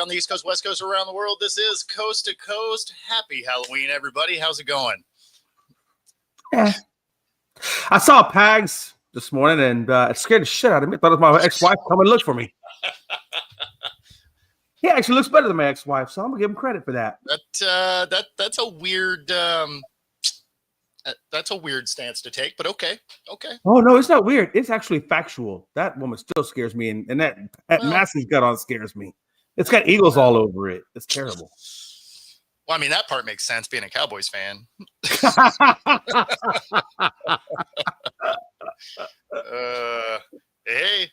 the East Coast, West Coast, around the world. This is Coast to Coast. Happy Halloween, everybody. How's it going? Yeah. I saw Pags this morning, and it scared the shit out of me. I thought it was my ex-wife coming to look for me. He actually looks better than my ex-wife, so I'm gonna give him credit for that. That's a weird that's a weird stance to take, but okay. Oh no, it's not weird. It's actually factual. That woman still scares me, and that mask he's got on scares me. It's got eagles all over it. It's terrible. Well, I mean, that part makes sense being a Cowboys fan. Hey.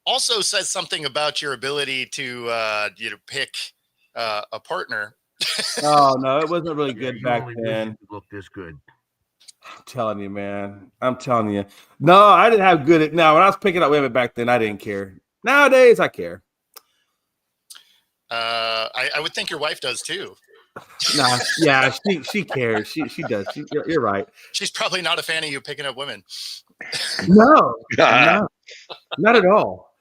Also says something about your ability to pick a partner. Oh no, it wasn't really good back then. Look this good. I'm telling you, man. I'm telling you. No, I didn't have good. Now, when I was picking up women back then, I didn't care. Nowadays, I care. I would think your wife does too. Nah, yeah, she cares. She does. You're right. She's probably not a fan of you picking up women. No, not at all.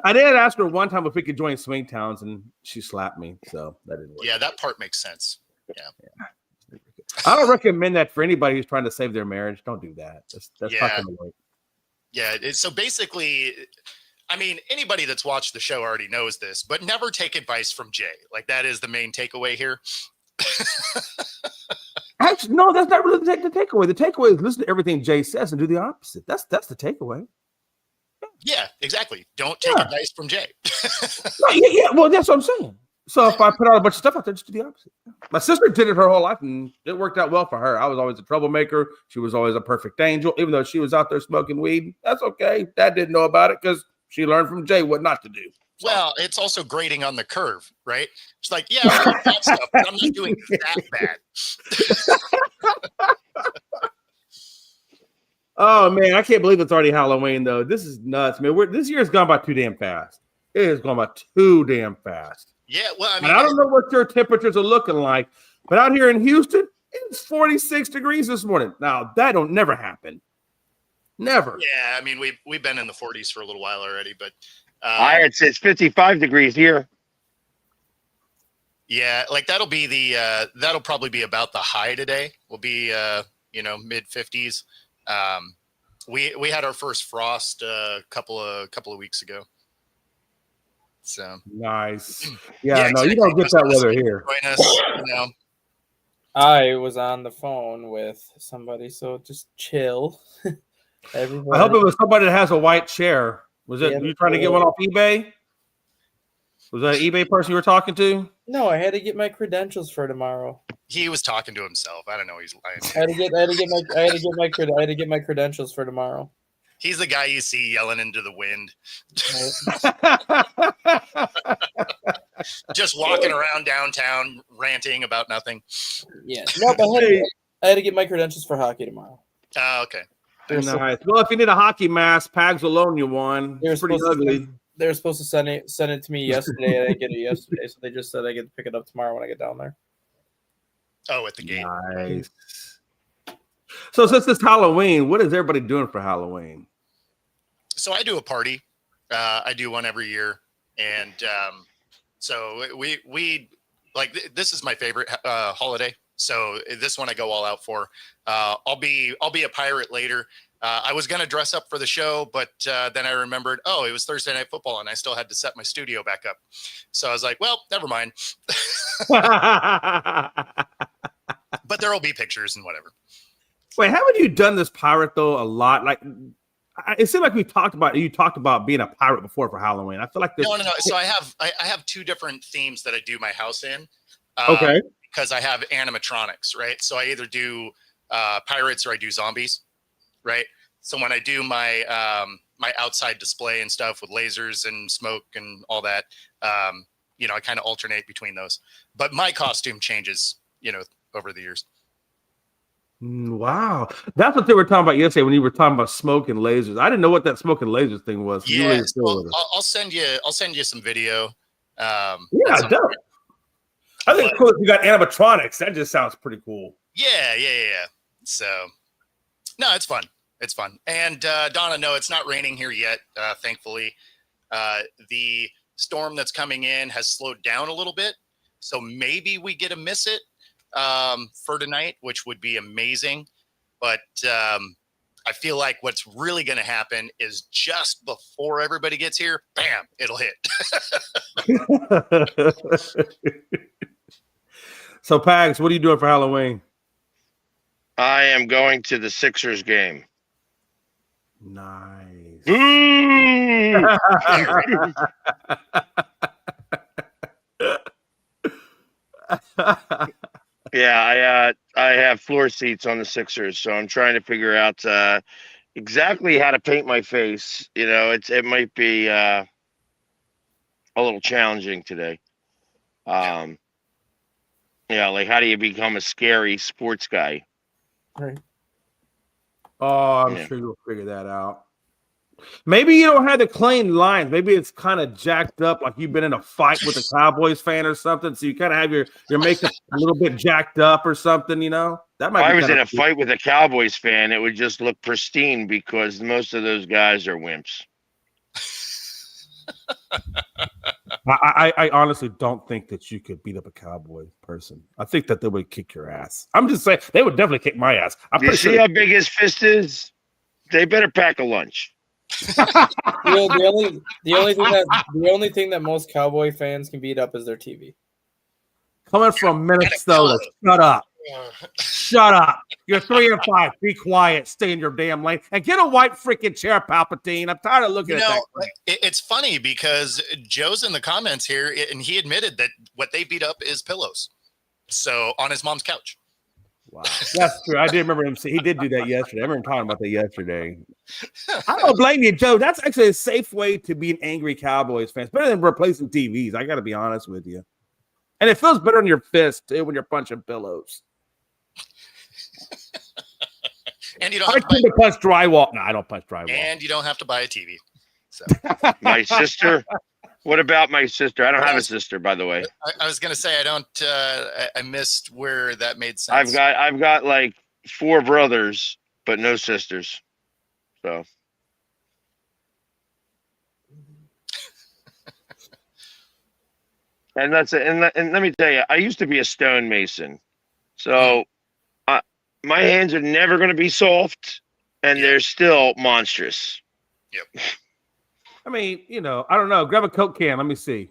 I did ask her one time if we could join Swing Towns, and she slapped me. So that didn't work. Yeah, that part makes sense. Yeah. I don't recommend that for anybody who's trying to save their marriage. Don't do that. That's not going to work. Yeah. So basically, I mean, anybody that's watched the show already knows this, but never take advice from Jay. Like, that is the main takeaway here. Actually, no, that's not really the takeaway. The takeaway is listen to everything Jay says and do the opposite. That's the takeaway. Yeah, exactly. Don't take advice from Jay. Yeah, well, that's what I'm saying. So if I put out a bunch of stuff out there, just do the opposite. My sister did it her whole life, and it worked out well for her. I was always a troublemaker. She was always a perfect angel, even though she was out there smoking weed. That's okay. Dad didn't know about it because she learned from Jay what not to do. So. Well, it's also grading on the curve, right? It's like, yeah, I'm doing that stuff, but I'm not doing that bad. Oh, man, I can't believe it's already Halloween, though. This is nuts, man. This year's gone by too damn fast. It has gone by too damn fast. Yeah, well, I mean, and I don't know what your temperatures are looking like, but out here in Houston, it's 46 degrees this morning. Now, that don't never happen. Never. Yeah, I mean, we've been in the 40s for a little while already, but It's 55 degrees here. Yeah, like that'll probably be about the high today. We'll be mid 50s. We had our first frost a couple of weeks ago. So nice. Yeah, no, you don't get that weather here. Join us, I was on the phone with somebody, so just chill. Everybody. I hope it was somebody that has a white chair. Was it you trying to get one off eBay? Was that an eBay person you were talking to? No, I had to get my credentials for tomorrow. He was talking to himself. I don't know. He's lying. I had to get my credentials for tomorrow. He's the guy you see yelling into the wind. Just walking around downtown ranting about nothing. Yeah. No, but I had to get my credentials for hockey tomorrow. Oh, okay. Nice. Well, if you need a hockey mask, Pags will loan you one. It's pretty ugly. They were supposed to send it to me yesterday. I didn't get it yesterday, so they just said I get to pick it up tomorrow when I get down there. Oh, at the gate. Nice. So since it's Halloween, what is everybody doing for Halloween? So I do a party. I do one every year, and so we like this is my favorite holiday. So this one I go all out for. I'll be a pirate later. I was going to dress up for the show, but then I remembered, it was Thursday Night Football, and I still had to set my studio back up. So I was like, well, never mind. But there will be pictures and whatever. Wait, haven't you done this pirate, though, a lot? Like, it seemed like you talked about being a pirate before for Halloween. I feel like this. No. So I have two different themes that I do my house in. Okay. Because I have animatronics, right? So I either do pirates or I do zombies, right? So when I do my my outside display and stuff with lasers and smoke and all that, I kind of alternate between those. But my costume changes, over the years. Wow, that's what they were talking about yesterday when you were talking about smoke and lasers. I didn't know what that smoke and lasers thing was. Yeah, I'll send you some video. Yeah, I do. I think it's cool if you got animatronics. That just sounds pretty cool. Yeah. So, no, it's fun. It's fun. And Donna, no, it's not raining here yet. Thankfully, the storm that's coming in has slowed down a little bit, so maybe we get a miss it for tonight, which would be amazing. But I feel like what's really going to happen is just before everybody gets here, bam, it'll hit. So, Pags, what are you doing for Halloween? I am going to the Sixers game. Nice. Boo! Yeah, I have floor seats on the Sixers, so I'm trying to figure out exactly how to paint my face. You know, it might be a little challenging today. Yeah, like how do you become a scary sports guy? Right. Oh, I'm Yeah. sure you'll figure that out. Maybe you don't have the clean lines. Maybe it's kind of jacked up, like you've been in a fight with a Cowboys fan or something. So you kind of have your makeup a little bit jacked up or something. You know, that might. If I be was kinda in a cool. fight with a Cowboys fan, it would just look pristine because most of those guys are wimps. I honestly don't think that you could beat up a Cowboy person. I think that they would kick your ass. I'm just saying they would definitely kick my ass. I'm You pretty see sure. how big his fist is? They better pack a lunch. The only thing that most Cowboy fans can beat up is their TV. Coming from Minnesota, shut up. Shut up. You're 3-5. Be quiet. Stay in your damn lane. And get a white freaking chair, Palpatine. I'm tired of looking You at know, that. it's funny because Joe's in the comments here, and he admitted that what they beat up is pillows. So on his mom's couch. Wow. That's true. I did remember him. He did do that yesterday. I remember him talking about that yesterday. I don't blame you, Joe. That's actually a safe way to be an angry Cowboys fan. It's better than replacing TVs. I got to be honest with you. And it feels better on your fist too when you're punching pillows. And you don't I have to buy, tend to punch drywall. No, I don't punch drywall. and you don't have to buy a TV. So My sister. What about my sister? I don't have a sister, by the way. I was gonna say I missed where that made sense. I've got like 4 brothers, but no sisters. So and that's it. And let me tell you, I used to be a stonemason, so my hands are never going to be soft, and they're still monstrous. Yep. I mean, you know, I don't know. Grab a Coke can. Let me see.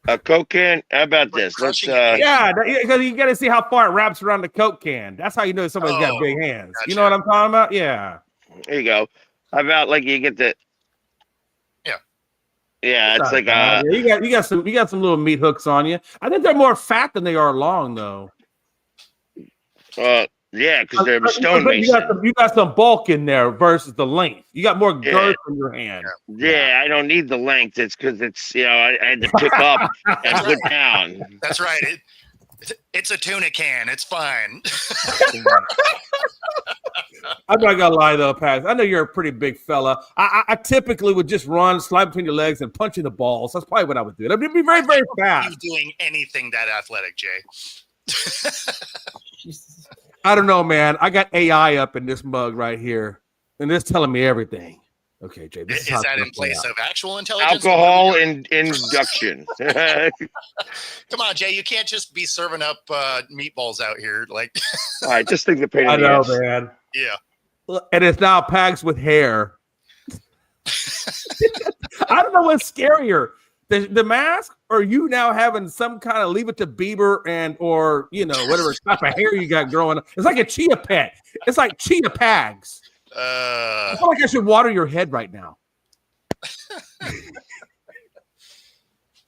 A Coke can? How about Like this? Let's crushing it. Yeah, because you got to see how far it wraps around the Coke can. That's how you know somebody's got Oh, big hands. You gotcha. know what I'm talking about? Yeah. there you go. How about like you get the Yeah, it's like Yeah, you got some little meat hooks on you. I think they're more fat than they are long, though. yeah, because they're But stonemason. you got some bulk in there versus the length. You got more girth in your hand. Yeah, I don't need the length. It's because it's I had to pick up and put down. That's right. It's a tuna can. It's fine. I'm not gonna lie though, Pat. I know you're a pretty big fella. I typically would just run, slide between your legs, and punch in the balls. That's probably what I would do. It'd be very, very You fast. doing anything that athletic, Jay? Jesus. I don't know, man. I got AI up in this mug right here, and it's telling me everything. Okay, Jay. This Is how that it's in gonna play place out. of actual intelligence? Alcohol and induction. Come on, Jay. You can't just be serving up meatballs out here. Like, All right, just think the pain I in the know, ass. man. yeah. And it's now Pags with hair. I don't know what's scarier, the mask, or you now having some kind of Leave It to Bieber and or whatever type of hair you got growing. It's like a chia pet. It's like chia Pags. I feel like I should water your head right now.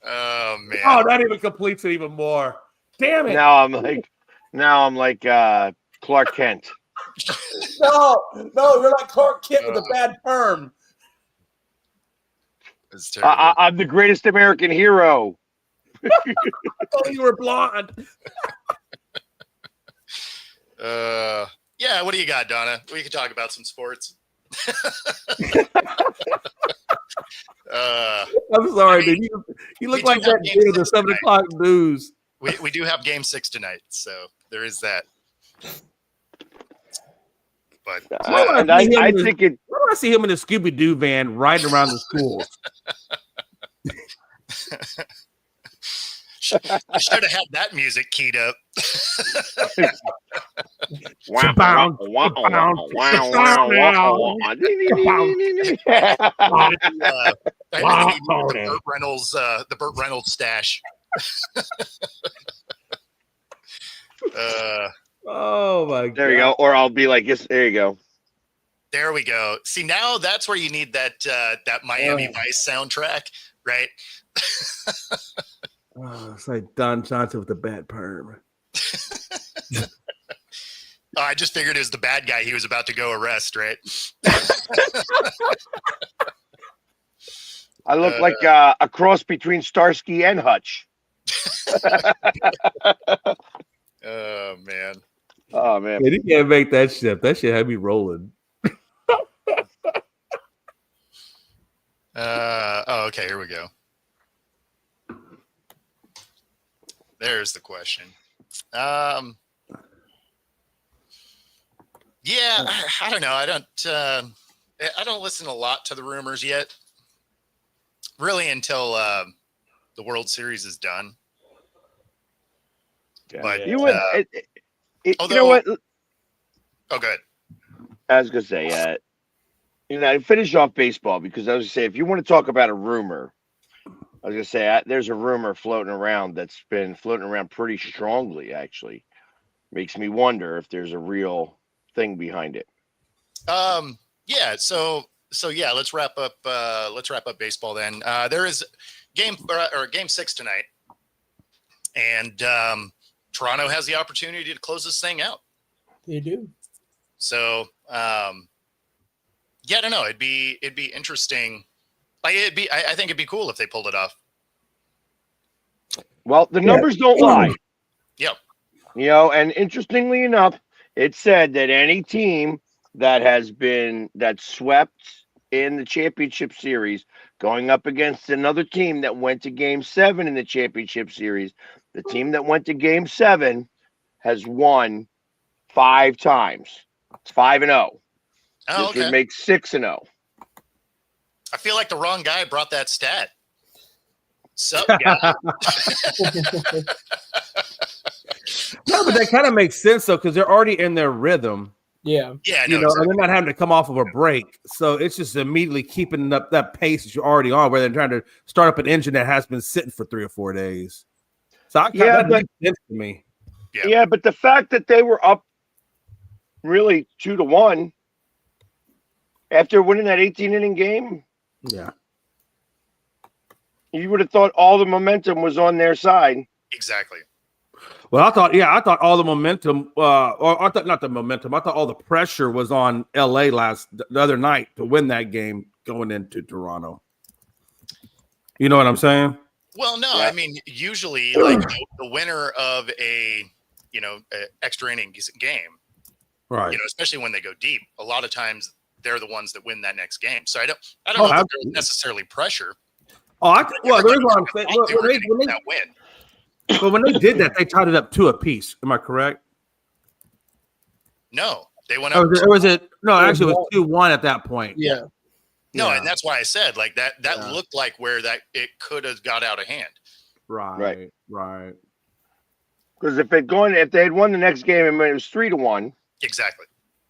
Oh man. Oh, that even completes it even more. Damn it! Now I'm like Clark Kent. No, you're like Clark Kent with a bad perm. It's terrible. I'm the greatest American hero. I thought you were blonde. Yeah. What do you got, Donna? We can talk about some sports. I'm sorry, dude. You look we like do have that games dude of the tonight. 7 o'clock news. We do have Game 6 tonight, so there is that. But And I think it. Where do I see him in a Scooby Doo van riding around the schools? I should have had that music keyed up. Wow, Bound, wow, bound, wow, bound, wow, wow. I think we need the Burt Reynolds stash. Oh my god! There you go. Or I'll be like, yes, there you go. There we go. See, now that's where you need that Miami Vice soundtrack, right? Oh, it's like Don Johnson with the bad perm. I just figured it was the bad guy he was about to go arrest, right? I look like a cross between Starsky and Hutch. Oh man. Oh man. Man, you can't make that shit. That shit had me rolling. Oh, okay. Here we go. There's the question. Yeah, I don't know. I don't listen a lot to the rumors yet. Really, until the World Series is done. But You would, you although- know what? Oh, good. I was gonna say, finish off baseball because I was gonna say if you want to talk about a rumor, I was gonna say there's a rumor floating around that's been floating around pretty strongly. Actually, makes me wonder if there's a real thing behind it. Yeah. So yeah. Let's wrap up baseball then. There is game 6 tonight, and Toronto has the opportunity to close this thing out. They do. So, yeah, I don't know. It'd be interesting. Like I think it'd be cool if they pulled it off. Well, the numbers don't lie. Yep. And interestingly enough, it said that any team that swept in the championship series going up against another team that went to game 7 in the championship series, the team that went to game 7 has won 5 times. It's 5-0. Oh, This okay. would make 6-0. I feel like the wrong guy brought that stat. Sup, guy? No, but that kind of makes sense though, because they're already in their rhythm. Yeah. Yeah, You know, and they're not having to come off of a break. So it's just immediately keeping up that pace that you're already on, where they're trying to start up an engine that has been sitting for 3 or 4 days. So that makes sense to me. Yeah, but the fact that they were up really 2-1 after winning that 18-inning game, Yeah. you would have thought all the momentum was on their side. Exactly. Well, I thought all the momentum, or I thought not the momentum, I thought all the pressure was on LA the other night to win that game going into Toronto. You know what I'm saying? Well, no, Yeah. I mean, usually like the winner of a extra innings game, Right. especially when they go deep, a lot of times they're the ones that win that next game. So I don't Oh, know if absolutely. there's necessarily pressure. Well, there's what I'm saying. They were gonna get that win. But when they did that, they tied it up 2 apiece. Am I correct? No, they went Or up. was it? No, actually, it was 2-1 at that point. Yeah. No, Yeah. and that's why I said like that Yeah. looked like where that it could have got out of hand. Right. Because if they had won the next game and it was 3-1, Exactly.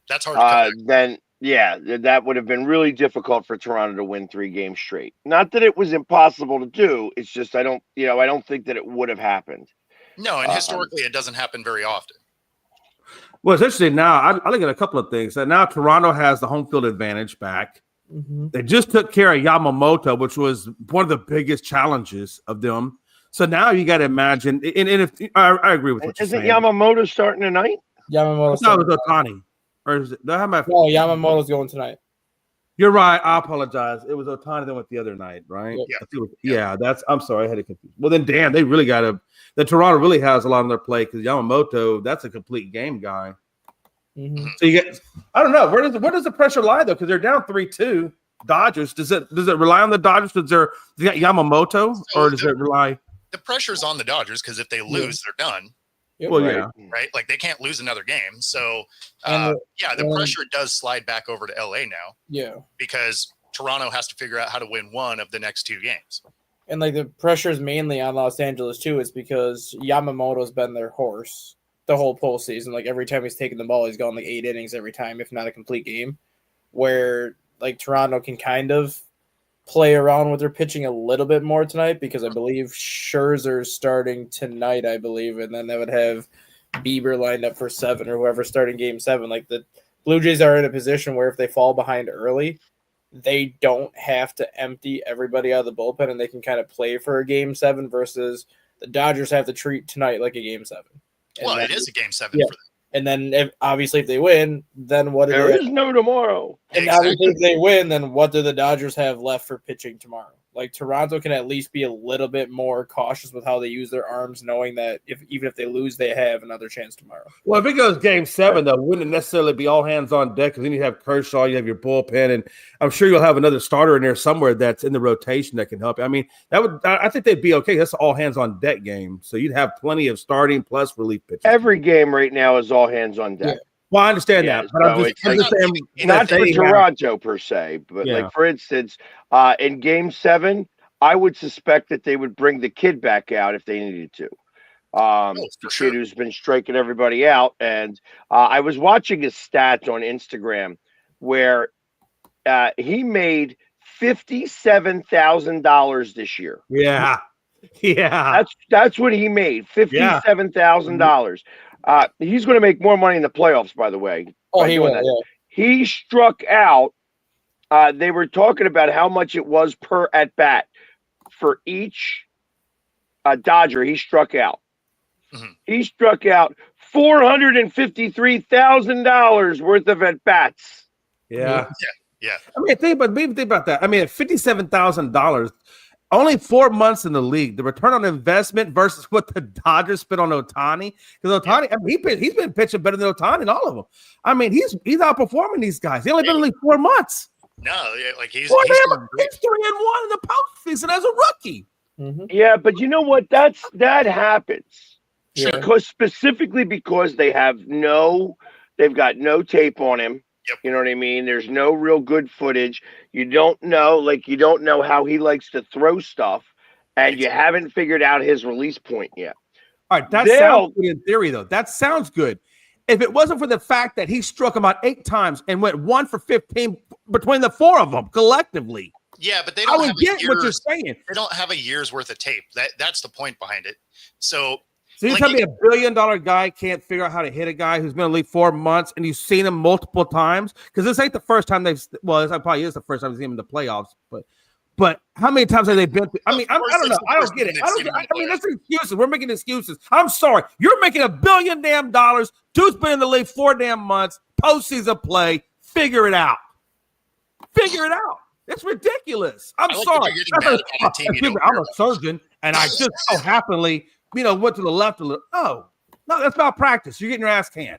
That's hard to come back. then that would have been really difficult for Toronto to win 3 games straight. Not that it was impossible to do. It's just I don't think that it would have happened. No, and historically it doesn't happen very often. Well, it's interesting now. I look at a couple of things. So now Toronto has the home field advantage back. Mm-hmm. They just took care of Yamamoto, which was one of the biggest challenges of them. So now you got to imagine, and if I agree with what you're Isn't saying. Yamamoto starting tonight? Yamamoto's No, it was Ohtani. Or is it? Do I have my? No, Yamamoto's going tonight. You're right. I apologize. It was Ohtani that went the other night, right? Yep. Yeah. I think it was- yeah. I'm sorry. I had it confused. Well, then, damn, they really got to. The Toronto really has a lot on their plate because Yamamoto, that's a complete game guy. Mm-hmm. So you get. I don't know. Where does the pressure lie though? Because they're down 3-2. Dodgers. Does it rely on the Dodgers? They got Yamamoto, or does it rely? The pressure's on the Dodgers because if they lose, they're done. Well, Right. yeah. right? Like they can't lose another game. So And the pressure does slide back over to LA now yeah. because Toronto has to figure out how to win one of the next 2 games. And like the pressure is mainly on Los Angeles too, is because Yamamoto's been their horse the whole postseason. Like every time he's taken the ball, he's gone like 8 innings every time, if not a complete game. Where like Toronto can kind of play around with their pitching a little bit more tonight, because I believe Scherzer's starting tonight, I believe, and then they would have Bieber lined up for 7 or whoever starting game 7. Like the Blue Jays are in a position where if they fall behind early, they don't have to empty everybody out of the bullpen and they can kind of play for a game 7 versus the Dodgers have to treat tonight like a game 7. And Well, then, it is a game 7 yeah. for them. And then obviously if they win, then what do There they is no tomorrow. and obviously if they win, then what do the Dodgers have left for pitching tomorrow? Like Toronto can at least be a little bit more cautious with how they use their arms, knowing that even if they lose, they have another chance tomorrow. Well, if it goes game 7, though, wouldn't it necessarily be all hands on deck? Because then you have Kershaw, you have your bullpen, and I'm sure you'll have another starter in there somewhere that's in the rotation that can help you. I mean, I think they'd be okay. That's an all hands on deck game. So you'd have plenty of starting plus relief pitchers. Every game right now is all hands on deck. Well, I understand Yeah, that, but so I'm just saying, Not for they have- Toronto per se, but Yeah. like for instance, in game 7, I would suspect that they would bring the kid back out if they needed to. for The sure. kid who's been striking everybody out. And I was watching his stats on Instagram where he made $57,000 this year. Yeah. Yeah. That's what he made, $57,000. He's going to make more money in the playoffs, by the way. Oh, by he doing will. that. Yeah. He struck out. They were talking about how much it was per at bat for each Dodger he struck out. Mhm. He struck out $453,000 worth of at bats. Yeah. Yeah. I mean, think about that. I mean, at $57,000, only 4 months in the league, the return on investment versus what the Dodgers spent on Ohtani. Because Ohtani, I mean, he's been pitching better than Ohtani in all of them. I mean, he's outperforming these guys. He only been in the league 4 months. No, like he's Well, doing damn, great. he's 3-1 in the postseason as a rookie. Mm-hmm. Yeah, but you know what? That happens. Yeah. Specifically because they've got no tape on him. Yep. You know what I mean? There's no real good footage. You don't know how he likes to throw stuff, and you haven't figured out his release point yet. All right, that sounds good in theory, though. That sounds good. If it wasn't for the fact that he struck him out 8 times and went 1 for 15 between the 4 of them collectively, Yeah, but they I don't would have get what you're saying. they don't have a year's worth of tape. That's the point behind it. So So you Like, tell me $1 billion guy can't figure out how to hit a guy who's been in the league 4 months and you've seen him multiple times? Because this ain't the first time this probably is the first time they've seen him in the playoffs. But how many times have they been through? I mean, I don't know. I don't get it. I mean, that's excuses. We're making excuses. I'm sorry. You're making $1 billion. Dude's been in the league 4 damn months. Postseason play. Figure it out. Figure it out. It's ridiculous. I'm I like that sorry. you're getting mad at a team you don't I'm care a surgeon, and I just so happily, went to the left a little. No, that's malpractice. You're getting your ass canned.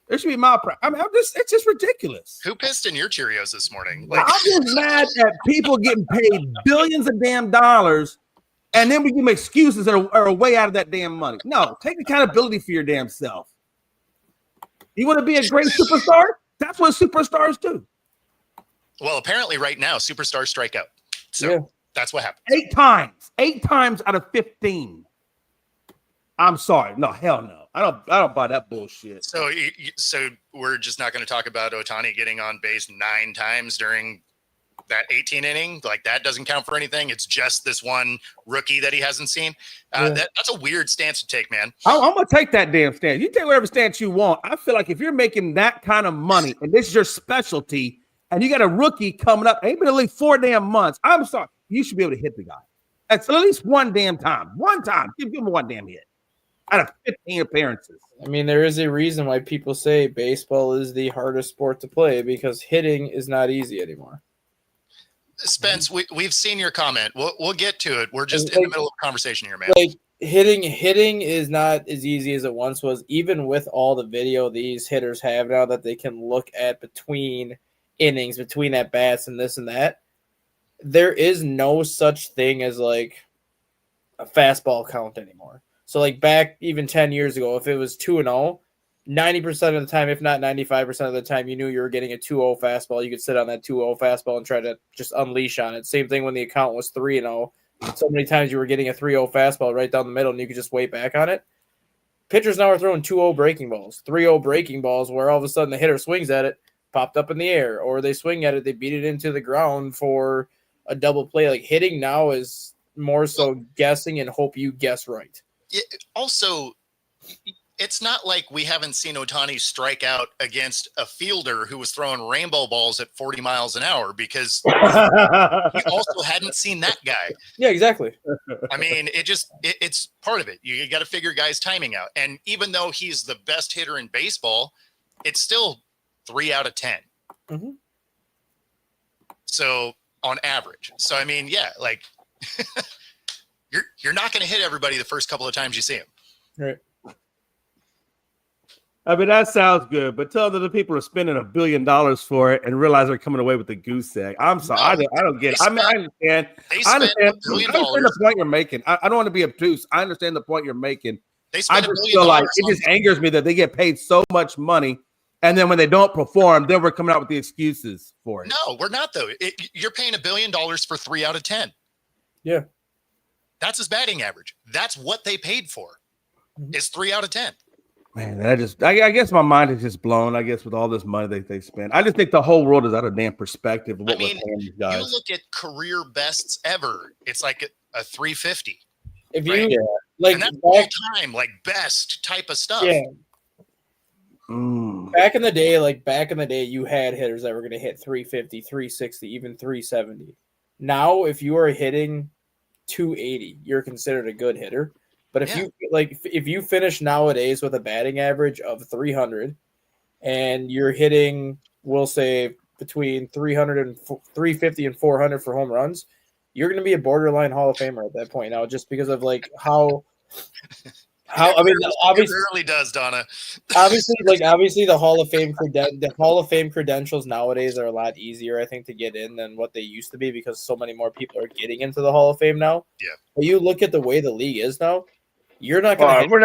There should be malpractice. I mean, it's just ridiculous. Who pissed in your Cheerios this morning? I'm just mad at people getting paid billions of damn dollars, and then we give them excuses that are way out of that damn money. No, take accountability for your damn self. You want to be a great superstar? That's what superstars do. Well, apparently right now superstars strike out. So Yeah. that's what happens. 8 times out of 15. I'm sorry. No, hell no. I don't buy that bullshit. So so we're just not going to talk about Ohtani getting on base 9 times during that 18 inning. Like that doesn't count for anything. It's just this one rookie that he hasn't seen. That's a weird stance to take, man. I'm gonna take that damn stance. You take whatever stance you want. I feel like if you're making that kind of money and this is your specialty, and you got a rookie coming up, ain't been in the league 4 damn months. I'm sorry. You should be able to hit the guy. That's at least one damn time. One time. Give him one damn hit out of 15 appearances. I mean, there is a reason why people say baseball is the hardest sport to play, because hitting is not easy anymore. Spence, we've seen your comment. We'll get to it. We're just in the middle of a conversation here, man. Like hitting is not as easy as it once was, even with all the video these hitters have now that they can look at between innings, between at bats and this and that. There is no such thing as like a fastball count anymore. So like back even 10 years ago, if it was 2-0, 90% of the time, if not 95% of the time, you knew you were getting a 2-0 fastball. You could sit on that 2-0 fastball and try to just unleash on it. Same thing when the account was 3-0. So many times you were getting a 3-0 fastball right down the middle and you could just wait back on it. Pitchers now are throwing 2-0 breaking balls, 3-0 breaking balls where all of a sudden the hitter swings at it, popped up in the air, or they swing at it, they beat it into the ground for a double play. Like hitting now is more so guessing and hope you guess right. Also, it's not like we haven't seen Ohtani strike out against a fielder who was throwing rainbow balls at 40 miles an hour because you also hadn't seen that guy. Yeah, exactly. I mean, it's part of it. You got to figure guys' timing out. And even though he's the best hitter in baseball, it's still 3 out of 10. Mm-hmm. So on average. So, I mean, yeah, like you're not going to hit everybody the first couple of times you see him. Right. I mean, that sounds good, but tell the people are spending $1 billion for it and realize they're coming away with the goose egg. I'm sorry, No, I don't get it. I mean, I understand. They I spent understand, $1 billion. I understand the point you're making. I don't want to be obtuse. I understand the point you're making. They I spent $1 just billion. feel like it just angers me that they get paid so much money, and then when they don't perform, then we're coming out with the excuses for it. No, we're not though. You're paying $1 billion for 3 out of 10. Yeah. That's his batting average. That's what they paid for. Is 3 out of 10. Man, I guess my mind is just blown. I guess with all this money they spend, I just think the whole world is out of damn perspective of what we're paying these guys. You look at career bests ever. It's like a 350. If you Right? like And that's all time, like best type of stuff. yeah, Mm. back in the day, you had hitters that were going to hit 350, 360, even 370. Now, if you are hitting 280, you're considered a good hitter. But if you finish nowadays with a batting average of 300 and you're hitting, we'll say between 300 and 350 and 400 for home runs, you're going to be a borderline Hall of Famer at that point now, just because of like how I mean, obviously it really does, Donna. obviously the Hall of Fame credentials nowadays are a lot easier, I think, to get in than what they used to be because so many more people are getting into the Hall of Fame now. Yeah. But you look at the way the league is now, you're not going to.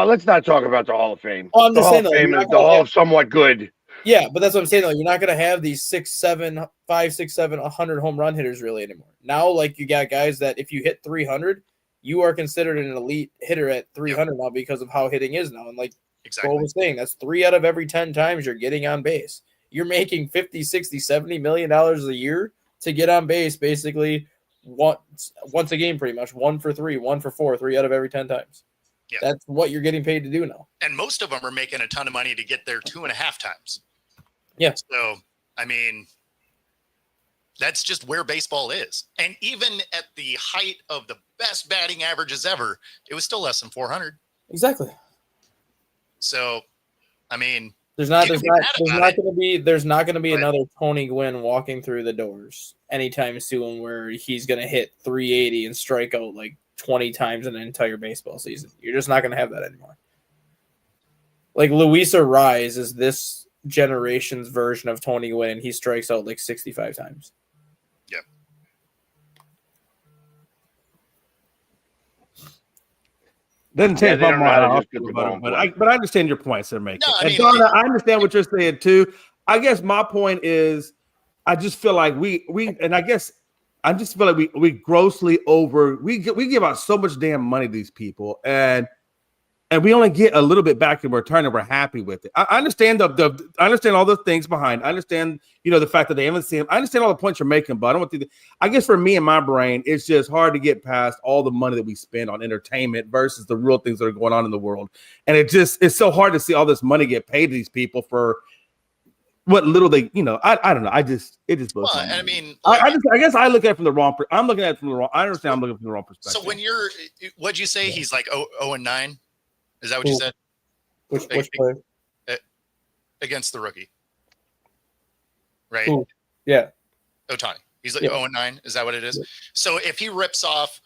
Let's not talk about the Hall of Fame. Oh, I'm the just Hall saying, of though, Fame you're is not the gonna Hall have- of somewhat good. Yeah, but that's what I'm saying though. You're not going to have these 5, 6, 7, 100 home run hitters really anymore. Now, like you got guys that if you hit 300, you are considered an elite hitter at 300 now because of how hitting is now. And like Exactly. Cole was saying, that's 3 out of every 10 times you're getting on base. You're making 50, 60, 70 million dollars a year to get on base basically once a game, pretty much 1 for 3, 1 for 4, 3 out of every 10 times. Yeah. That's what you're getting paid to do now. And most of them are making a ton of money to get there 2.5 times. Yeah. So, I mean, that's just where baseball is. And even at the height of the best batting averages ever, it was still less than 400. Exactly. So, I mean, There's not You going can be mad about to be But- another Tony Gwynn walking through the doors anytime soon where he's going to hit 380 and strike out like 20 times in an entire baseball season. You're just not going to have that anymore. Like Luisa Rise is this generation's version of Tony Gwynn, and he strikes out like 65 times. Yep. Doesn't change they my don't know how to mind, just get the ball in play. but I understand your points they're making. No, I And mean, Donna, I understand what you're saying too. I guess my point is, I just feel like we and I guess I just feel like we grossly we give out so much damn money to these people, and we only get a little bit back in return, and we're happy with it. I understand I understand all the things behind. I understand the fact that they haven't seen him. I understand all the points you're making, but I don't want to. I guess for me in my brain, it's just hard to get past all the money that we spend on entertainment versus the real things that are going on in the world, and it's so hard to see all this money get paid to these people for what little they I don't know. It just blows well, my and I mind. mean, I guess I look at it from the wrong. I'm looking at it from the wrong. I understand. I'm looking from the wrong perspective. so when what'd you say? He's like 0-9. Is that what you Cool. said? Which Big- player? Against the rookie. Right? Who? Yeah. Ohtani. He's like Yeah. 0-9. Is that what it is? Yeah. So if he rips off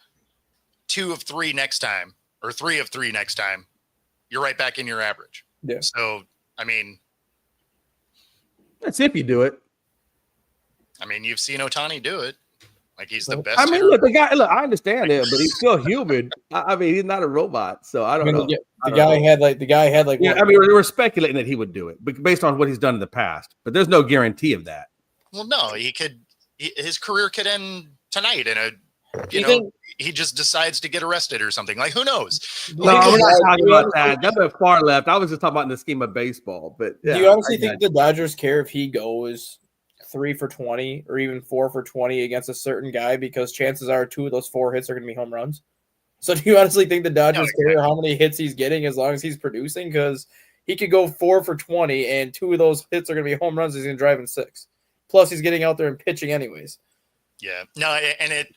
2 of 3 next time, or 3 of 3 next time, you're right back in your average. Yeah. So, I mean, That's if you do it. you've seen Ohtani do it. Like he's the best. I mean, hitter. look, the guy. Look, I understand it, but he's still human. I mean, he's not a robot, so I I don't mean, know. the guy had like Yeah, what- I mean, we're speculating that he would do it, but based on what he's done in the past. But there's no guarantee of that. Well, no, his career could end tonight in a, you think- he just decides to get arrested or something. Like, who knows? No, think we're the not Dodgers- talking do you about that. honestly- That went far left. I was just talking about in the scheme of baseball. But Do yeah, you honestly I think the Dodgers care if he goes 3 for 20 or even 4 for 20 against a certain guy? Because chances are 2 of those 4 hits are going to be home runs. So do you honestly think the Dodgers care how many hits he's getting as long as he's producing? Because he could go 4 for 20 and 2 of those hits are going to be home runs. He's going to drive in 6. Plus, he's getting out there and pitching anyways. Yeah, no, and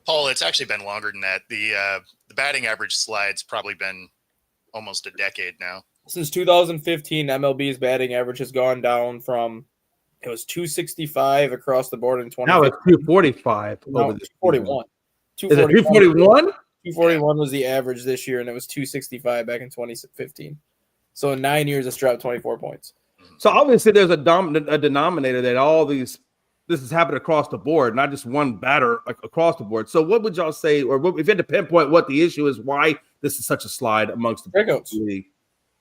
Paul, it's actually been longer than that. The batting average slide's probably been almost a decade now. Since 2015, MLB's batting average has gone down from it was 265 across the board in 20. now it's 245 no, over the 241. Is it 241? 241 was the average this year, and it was 265 back in 2015. So in 9 years, it's dropped 24 points. So obviously, there's a denominator that all these this has happened across the board, not just one batter across the board. So what would y'all say, or if you had to pinpoint what the issue is, why this is such a slide amongst the Strikeouts. league?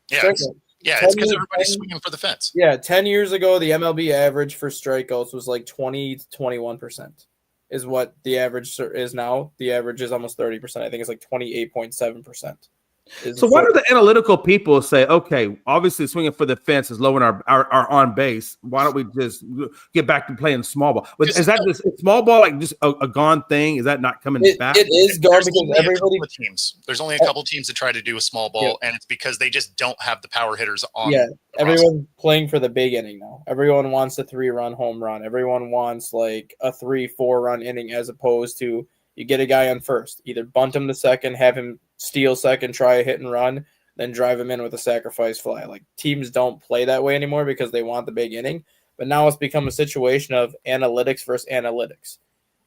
Yeah, Strikeouts. it's because 10 everybody's swinging for the fence. Yeah, 10 years ago, the MLB average for strikeouts was like 20 to 21%. Is what the average is now. The average is almost 30%. I think it's like 28.7%. So why do the analytical people say, okay, obviously swinging for the fence is lowering our on base. Why don't we just get back to playing small ball? But is that just small ball like just a gone thing? Is that not coming back? It is gone There's because only a couple everybody. of teams. There's only a couple teams that try to do a small ball, and it's because they just don't have the power hitters on. Yeah, everyone's playing for the big inning now. Everyone wants a 3-run home run. Everyone wants like a 3-4 run inning as opposed to you get a guy on first, either bunt him to second, have him steal second, try a hit and run, then drive him in with a sacrifice fly. Like teams don't play that way anymore because they want the big inning. But now it's become a situation of analytics versus analytics.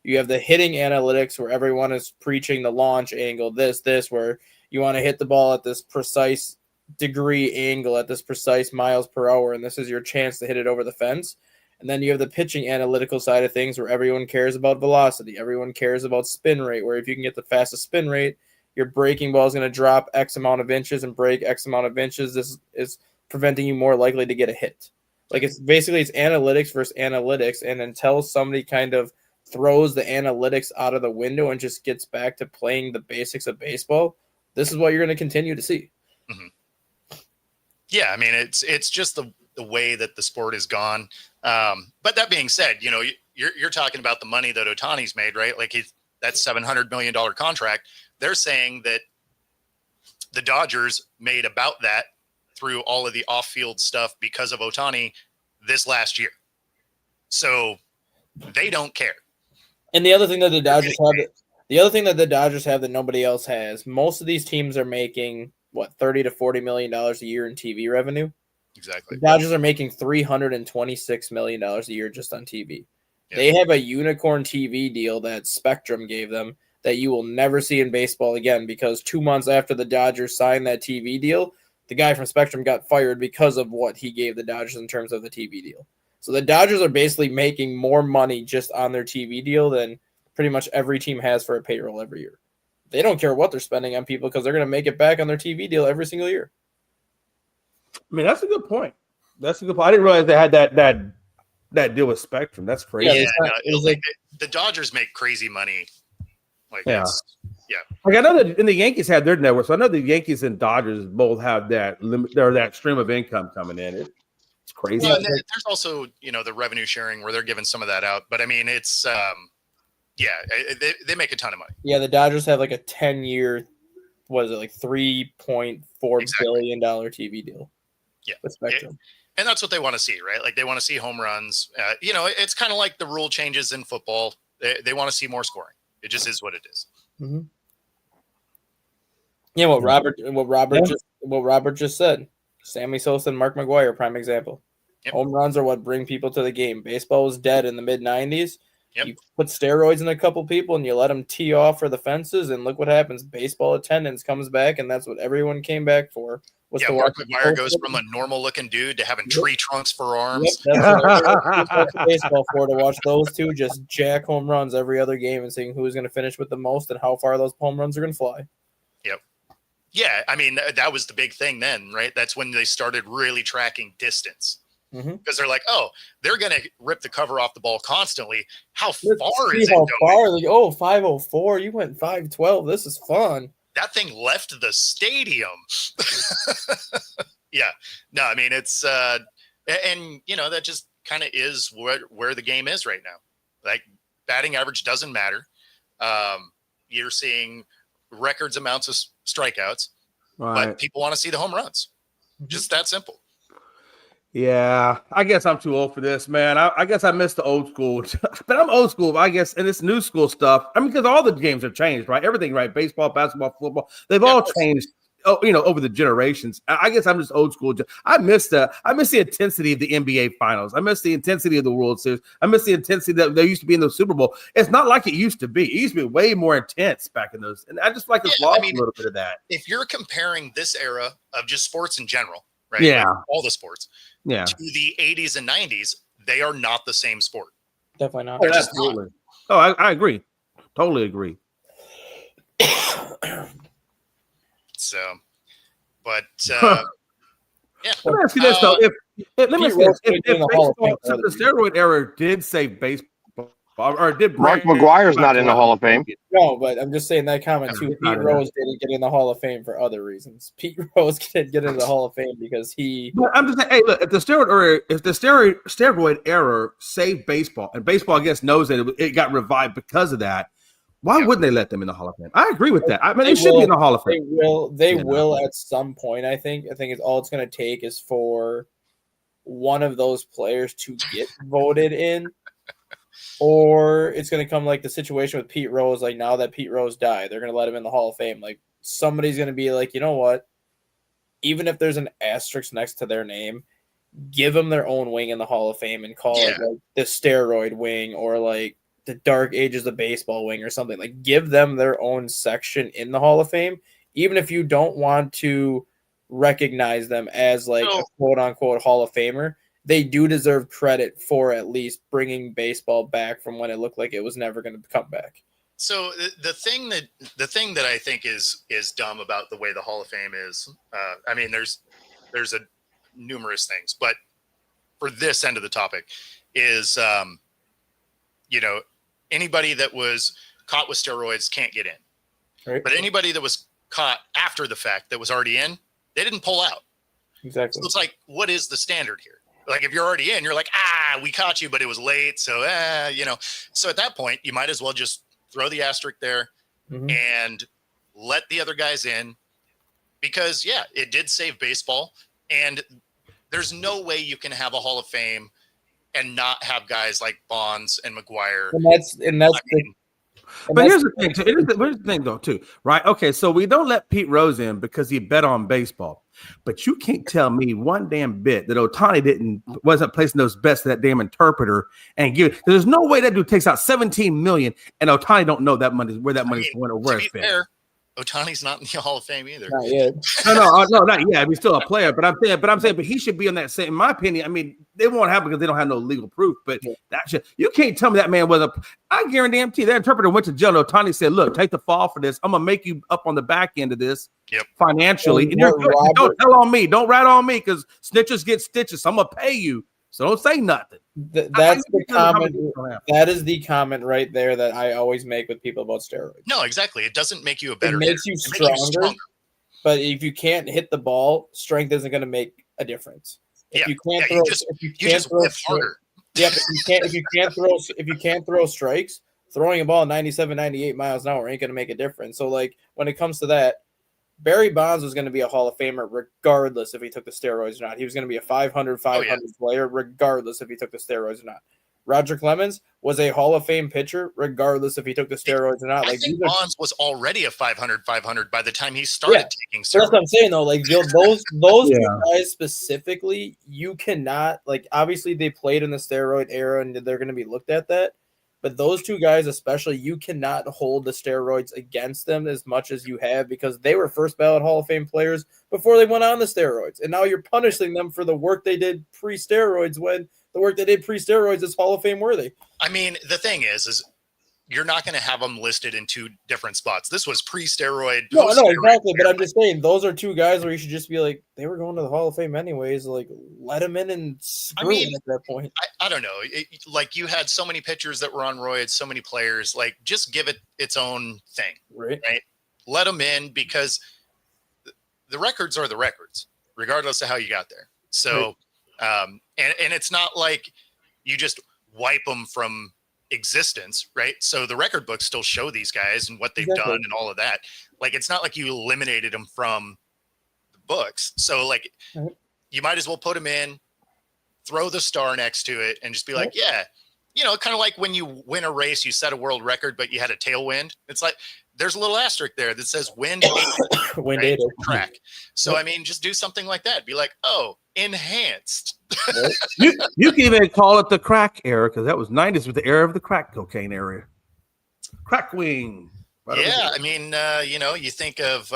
You have the hitting analytics where everyone is preaching the launch angle, this, where you want to hit the ball at this precise degree angle at this precise miles per hour, and this is your chance to hit it over the fence. And then you have the pitching analytical side of things where everyone cares about velocity. Everyone cares about spin rate, where if you can get the fastest spin rate, your breaking ball is going to drop X amount of inches and break X amount of inches. This is preventing you more likely to get a hit. Like it's analytics versus analytics. And until somebody kind of throws the analytics out of the window and just gets back to playing the basics of baseball, this is what you're going to continue to see. Mm-hmm. Yeah, I mean, it's just the way that the sport has gone. But that being said, you're talking about the money that Ohtani's made, right? Like that $700 million contract. They're saying that the Dodgers made about that through all of the off-field stuff because of Ohtani this last year. So they don't care. And the other thing that the Dodgers have that nobody else has, most of these teams are making $30 to $40 million a year in TV revenue. Exactly. The Dodgers are making $326 million a year just on TV. Yeah. They have a unicorn TV deal that Spectrum gave them that you will never see in baseball again, because 2 months after the Dodgers signed that TV deal, the guy from Spectrum got fired because of what he gave the Dodgers in terms of the TV deal. So the Dodgers are basically making more money just on their TV deal than pretty much every team has for a payroll every year. They don't care what they're spending on people because they're going to make it back on their TV deal every single year. I mean, that's a good point. I didn't realize they had that deal with Spectrum. That's crazy. Yeah, the Dodgers make crazy money. Like, Like I know that in the Yankees have their network, so I know the Yankees and Dodgers both have that limit or that stream of income coming in. It's crazy. Well, and there's also the revenue sharing where they're giving some of that out, but I mean it's they make a ton of money. Yeah, the Dodgers have like a 10-year, what is it, like $3.4 billion TV deal. Yeah, with Spectrum. And that's what they want to see, right? Like they want to see home runs. It's kind of like the rule changes in football. They want to see more scoring. It just is what it is. Mm-hmm. Yeah, what Robert just said. Sammy Sosa and Mark McGwire, prime example. Yep. Home runs are what bring people to the game. Baseball was dead in the mid-90s. Yep. You put steroids in a couple people and you let them tee off for the fences, and look what happens. Baseball attendance comes back, and that's what everyone came back for. Was Yeah, to Mark watch McGuire goes from a normal looking dude to having tree trunks for Yep, arms. that's what everyone came back to baseball for, to watch those two just jack home runs every other game and seeing who's going to finish with the most and how far those home runs are going to fly. Yeah, I mean, that was the big thing then, right? That's when they started really tracking distance. Mhm. Because they're like, oh, they're going to rip the cover off the ball constantly. How Let's far see is it how going? far. Like, oh, 504. You went 512. This is fun. That thing left the stadium. Yeah. No, I mean, it's, and, you know, that just kind of is where the game is right now. Like, batting average doesn't matter. You're seeing records amounts of strikeouts, Right. but people want to see the home runs. Just that simple. Yeah, I guess I'm too old for this, man. I guess I miss the old school, but I'm old school. I guess, and this new school stuff. I mean, because all the games have changed, right? Everything, right? Baseball, basketball, football, they've Yeah, all of course. changed. Oh, you know, over the generations. I guess I'm just old school. I miss the intensity of the NBA Finals. I miss the intensity of the World Series. I miss the intensity that there used to be in the Super Bowl. It's not like it used to be. It used to be way more intense back in those, and I just like it's Yeah, I lost mean, a little bit of that. If you're comparing this era of just sports in general, right? Yeah. like all the sports Yeah, to the 80s and 90s, they are not the same sport. Definitely not. They're just absolutely. Oh, I agree. Totally agree. So, but Yeah. Let me ask you this though: let me ask you this, if baseball, since the steroid era did save baseball, or did Mark McGuire's not in the Hall of Fame. No, but I'm just saying that comment too. He's not Pete in there. Rose didn't get in the Hall of Fame for other reasons. Pete Rose didn't get into the Hall ofAme because he. But I'm just saying, hey, look, if the steroid era saved baseball, and baseball, I guess, knows that it got revived because of that, why wouldn't they let them in the Hall of Fame? I agree with that. I mean, they should be in the Hall of They Fame. will. They Yeah. will at some point. I think it's all it's going to take is for one of those players to get voted in, or it's going to come like the situation with Pete Rose. Like now that Pete Rose died, they're going to let him in the Hall of Fame. Like somebody's going to be like, you know what? Even if there's an asterisk next to their name, give them their own wing in the Hall of Fame and call it like the steroid wing or like the dark ages of baseball wing or something. Like give them their own section in the Hall of Fame, even if you don't want to recognize them as like a quote unquote Hall of Famer. They do deserve credit for at least bringing baseball back from when it looked like it was never going to come back. So the thing that I think is dumb about the way the Hall of Fame is, I mean, there's a numerous things, but for this end of the topic is, you know, anybody that was caught with steroids can't get in, Right. but anybody that was caught after the fact that was already in, they didn't pull out. Exactly. So it's like, what is the standard here? Like if you're already in, you're like, we caught you, but it was late. So, you know, so at that point you might as well just throw the asterisk there and let the other guys in because it did save baseball. And there's no way you can have a Hall of Fame and not have guys like Bonds and McGuire. And that's But here's the thing, too. Here's the thing, though, too, right? Okay, so we don't let Pete Rose in because he bet on baseball, but you can't tell me one damn bit that Ohtani wasn't placing those bets to that damn interpreter and give. There's no way that dude takes out $17 million and Ohtani don't know that money where that money's going or where to it's be been. fair, Ohtani's not in the Hall of Fame either. not yet. No, not yet. He's still a player, but I'm saying, but he should be on that same. In my opinion, I mean, they won't have because they don't have no legal proof. But that shit, you can't tell me that man was a. I guarantee that interpreter went to jail. And Ohtani said, "Look, take the fall for this. I'm gonna make you up on the back end of this financially. And you're good. Don't tell on me. Don't rat on me because snitches get stitches. So I'm gonna pay you. So don't say nothing." That's the comment. That is the comment right there that I always make with people about steroids. No, exactly. It doesn't make you a better. It makes you stronger. But if you can't hit the ball, strength isn't going to make a difference. If you can't throw, if you can't throw harder. Yeah, if you can't throw strikes, throwing a ball 97, 98 miles an hour ain't going to make a difference. So like when it comes to that, Barry Bonds was going to be a Hall of Famer regardless if he took the steroids or not. He was going to be a 500 player regardless if he took the steroids or not. Roger Clemens was a Hall of Fame pitcher regardless if he took the steroids or not. I Like think Bonds was already a 500 by the time he started taking steroids. That's what I'm saying though. Like those two guys specifically, you cannot like. Obviously, they played in the steroid era and they're going to be looked at that. But those two guys, especially, you cannot hold the steroids against them as much as you have because they were first ballot Hall of Fame players before they went on the steroids. And now you're punishing them for the work they did pre-steroids when the work they did pre-steroids is Hall of Fame worthy. I mean, the thing is you're not going to have them listed in two different spots. This was pre-steroid. No, post-steroid. exactly. But I'm just saying, those are two guys where you should just be like, they were going to the Hall of Fame anyways. Like, let them in and screw them at that point. I don't know. Like, you had so many pitchers that were on roids, so many players. Like, just give it its own thing. Right. Let them in because the records are the records, regardless of how you got there. So, and it's not like you just wipe them from existence, right? So the record books still show these guys and what they've done and all of that. Like, it's not like you eliminated them from the books. So, like, you might as well put them in, throw the star next to it, and just be like, yeah, kind of like when you win a race, you set a world record, but you had a tailwind. It's like there's a little asterisk there that says wind Wind track. So I mean, just do something like that. Be like, oh, enhanced. You can even call it the crack era because that was 90s with the era of the crack cocaine era. Crack wing. Yeah, I mean, you think of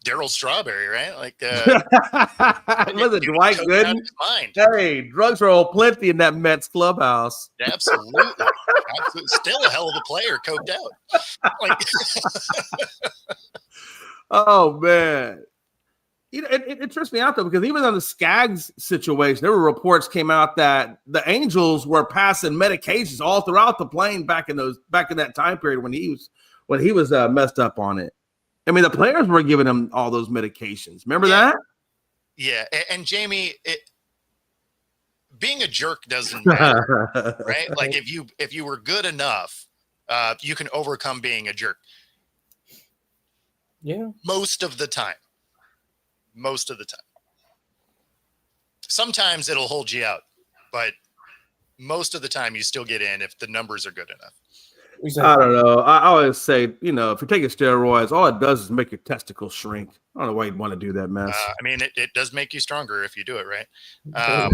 Daryl Strawberry, right? Like, was it Dwight Gooden? Hey, drugs are all plenty in that Mets clubhouse. Absolutely. Still a hell of a player, coked out. Like, oh man, it trips me out though because even on the Skaggs situation, there were reports came out that the Angels were passing medications all throughout the plane back in that time period when he was messed up on it. I mean, the players were giving him all those medications. Remember that? Yeah, and Jamie, being a jerk doesn't matter, right? Like if you were good enough, you can overcome being a jerk. Yeah, most of the time. Sometimes it'll hold you out, but most of the time you still get in if the numbers are good enough. Exactly. I don't know. I always say, if you're taking steroids, all it does is make your testicles shrink. I don't know why you'd want to do that mess. I mean, it does make you stronger if you do it right. And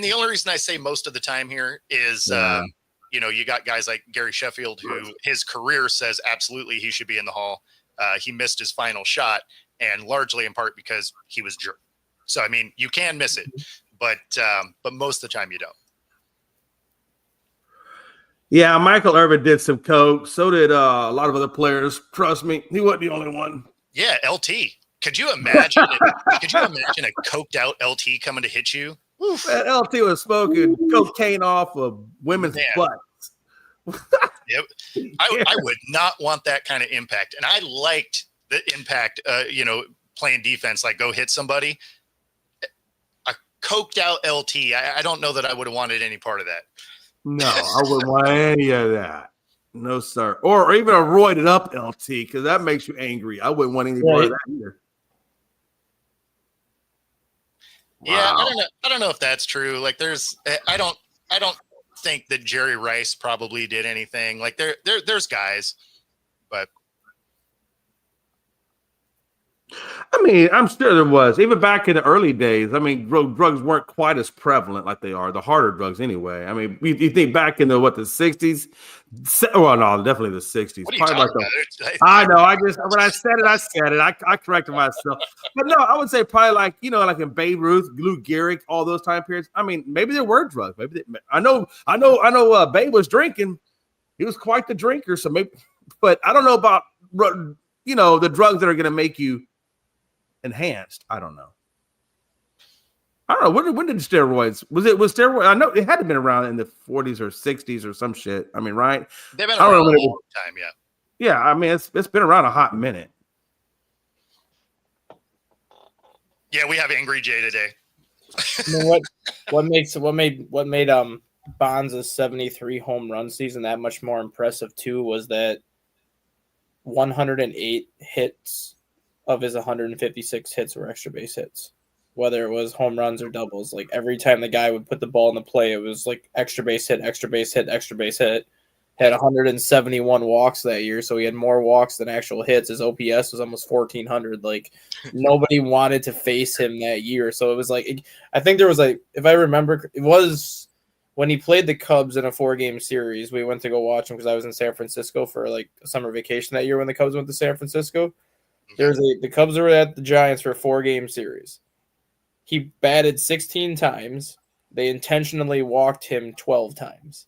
the only reason I say most of the time here is, you got guys like Gary Sheffield, who his career says absolutely he should be in the Hall. He missed his final shot, and largely in part because he was jerk. So, I mean, you can miss it, but most of the time you don't. Yeah, Michael Irvin did some coke. So did a lot of other players. Trust me, he wasn't the only one. Yeah, LT. Could you imagine? A coked out LT coming to hit you? Man, LT was smoking cocaine off of women's butts. Yep. I would not want that kind of impact. And I liked the impact, playing defense, like go hit somebody. A coked out LT. I don't know that I would have wanted any part of that. No, I wouldn't want any of that. No, sir. Or even a roided up LT, because that makes you angry. I wouldn't want any part of that either. Yeah, wow. I don't know if that's true. Like, I don't think that Jerry Rice probably did anything. Like, there's guys, but I mean, I'm sure there was. Even back in the early days, I mean, drugs weren't quite as prevalent like they are, the harder drugs anyway. I mean, you think back in the 60s? Well, no, definitely the 60s. What are you talking about? I know. When I said it. I corrected myself. But no, I would say probably like in Babe Ruth, Lou Gehrig, all those time periods. I mean, maybe there were drugs. I know. Babe was drinking. He was quite the drinker. So maybe, but I don't know about the drugs that are going to make you enhanced. I don't know. When did steroids? Was steroid? I know it had to have been around in the 40s or 60s or some shit. I mean, right? They've been around a long time, yeah. Yeah, I mean, it's been around a hot minute. Yeah, we have Angry Jay today. What made Bonds' 73 home run season that much more impressive too was that 108 hits of his 156 hits were extra base hits, whether it was home runs or doubles. Like every time the guy would put the ball in the play, it was like extra base hit, extra base hit, extra base hit. Had 171 walks that year, so he had more walks than actual hits. His OPS was almost 1,400. Like nobody wanted to face him that year, so it was like I think there was if I remember, it was when he played the Cubs in a 4-game series, we went to go watch him because I was in San Francisco for like a summer vacation that year when the Cubs went to San Francisco. The Cubs were at the Giants for a 4-game series. He batted 16 times. They intentionally walked him 12 times.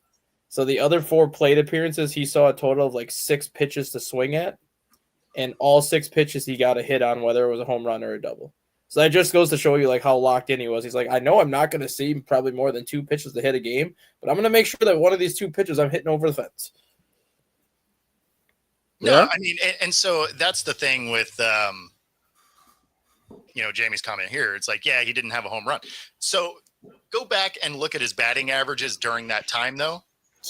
So the other 4 plate appearances, he saw a total of like 6 pitches to swing at. And all 6 pitches he got a hit on, whether it was a home run or a double. So that just goes to show you like how locked in he was. He's like, I know I'm not going to see probably more than 2 pitches to hit a game, but I'm going to make sure that one of these 2 pitches I'm hitting over the fence. No, I mean, and so that's the thing with, Jamie's comment here. It's like, yeah, he didn't have a home run. So go back and look at his batting averages during that time, though.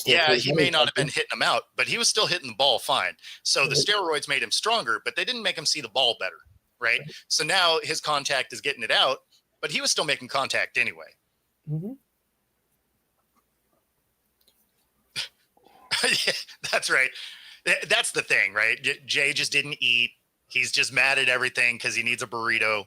Yeah, he may not have been hitting them out, but he was still hitting the ball fine. So the steroids made him stronger, but they didn't make him see the ball better, right? So now his contact is getting it out, but he was still making contact anyway. Mm-hmm. Yeah, that's right. That's the thing, right? Jay just didn't eat. He's just mad at everything because he needs a burrito.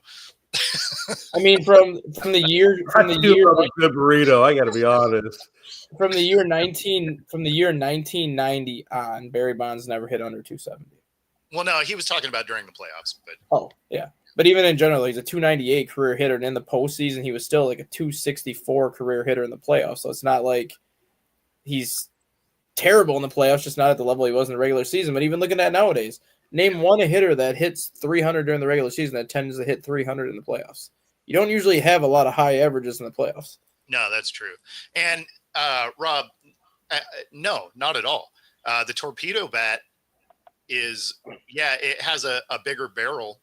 I mean, from the year good burrito. I got to be honest. From the year 1990 on, Barry Bonds never hit under 270. Well, no, he was talking about during the playoffs, but but even in general, he's a 298 career hitter, and in the postseason, he was still like a 264 career hitter in the playoffs. So it's not like he's terrible in the playoffs, just not at the level he was in the regular season. But even looking at nowadays, name one hitter that hits 300 during the regular season that tends to hit 300 in the playoffs. You don't usually have a lot of high averages in the playoffs. No, that's true. And Rob, no, not at all. The torpedo bat it has a bigger barrel,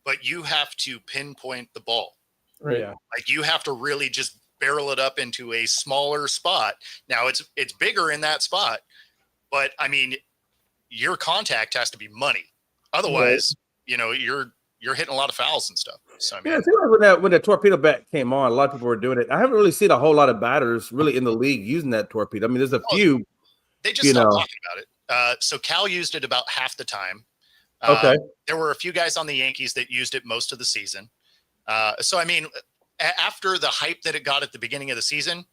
but you have to pinpoint the ball. Right. Yeah. Like you have to really just barrel it up into a smaller spot. Now it's bigger in that spot, but I mean, your contact has to be money. Otherwise, you're hitting a lot of fouls and stuff. So I mean, Yeah, it seemed like when the torpedo bat came on, a lot of people were doing it. I haven't really seen a whole lot of batters really in the league using that torpedo. I mean, there's a few. They just stopped talking about it. So Cal used it about half the time. Okay. There were a few guys on the Yankees that used it most of the season. So I mean, after the hype that it got at the beginning of the season,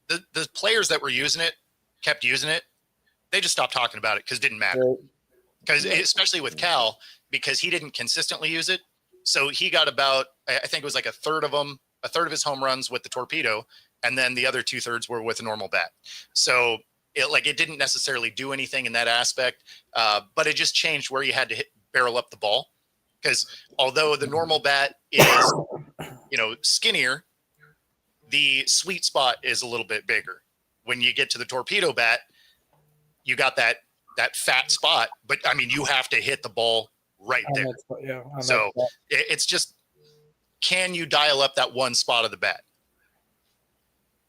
the players that were using it kept using it. They just stopped talking about it because it didn't matter. Because especially with Cal, because he didn't consistently use it. So he got about, I think it was like a third of his home runs with the torpedo, and then the other 2/3 were with a normal bat. So it didn't necessarily do anything in that aspect, but it just changed where you had to barrel up the ball. Because although the normal bat is, skinnier, the sweet spot is a little bit bigger. When you get to the torpedo bat, you got that fat spot, but I mean, you have to hit the ball right there. So it's just, can you dial up that one spot of the bat?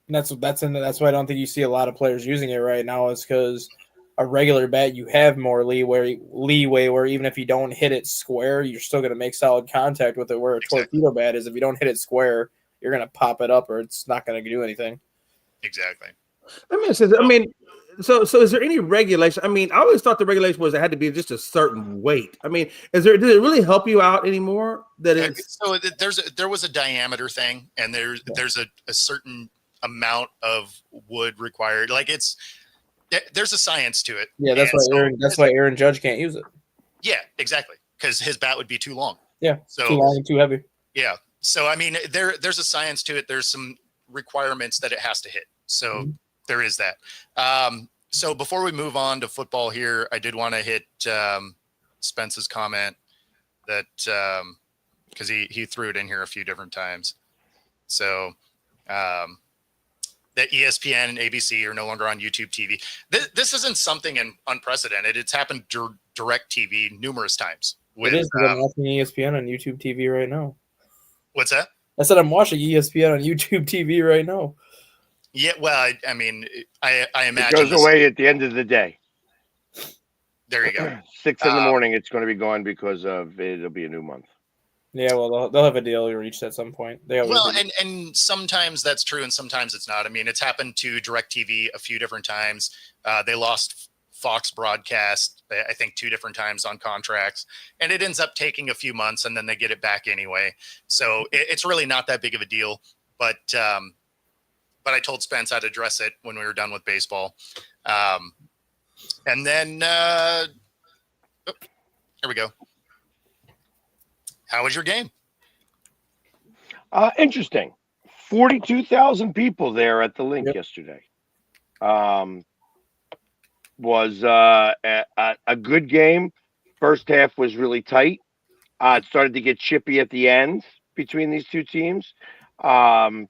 And that's why I don't think you see a lot of players using it right now, is because a regular bat, you have more leeway where even if you don't hit it square, you're still going to make solid contact with it, where a torpedo bat is, if you don't hit it square, you're going to pop it up or it's not going to do anything. Exactly. So is there any regulation? I mean, I always thought the regulation was it had to be just a certain weight. I mean, did it really help you out anymore? There was a diameter thing, and there's a certain amount of wood required. Like there's a science to it. Yeah, that's why Aaron Judge can't use it. Yeah, exactly. Because his bat would be too long. Yeah, so too long and too heavy. Yeah. So I mean, there's a science to it. There's some requirements that it has to hit. So there is that. So before we move on to football here, I did want to hit Spence's comment that because he threw it in here a few different times. So that ESPN and ABC are no longer on YouTube TV. This isn't something unprecedented. It's happened direct TV numerous times. It is. I'm watching ESPN on YouTube TV right now. What's that? I said I'm watching ESPN on YouTube TV right now. Yeah, well, I mean, I imagine it goes away at the end of the day. There you go. 6 in the morning, it's going to be gone because it'll be a new month. Yeah, well, they'll have a deal reached at some point. And sometimes that's true, and sometimes it's not. I mean, it's happened to DirecTV a few different times. They lost Fox broadcast, I think, 2 different times on contracts, and it ends up taking a few months, and then they get it back anyway. So it's really not that big of a deal. But but I told Spence I'd address it when we were done with baseball. And then, here we go. How was your game? Interesting. 42,000 people there at the link yesterday. Was a good game. First half was really tight. It started to get chippy at the end between these two teams. To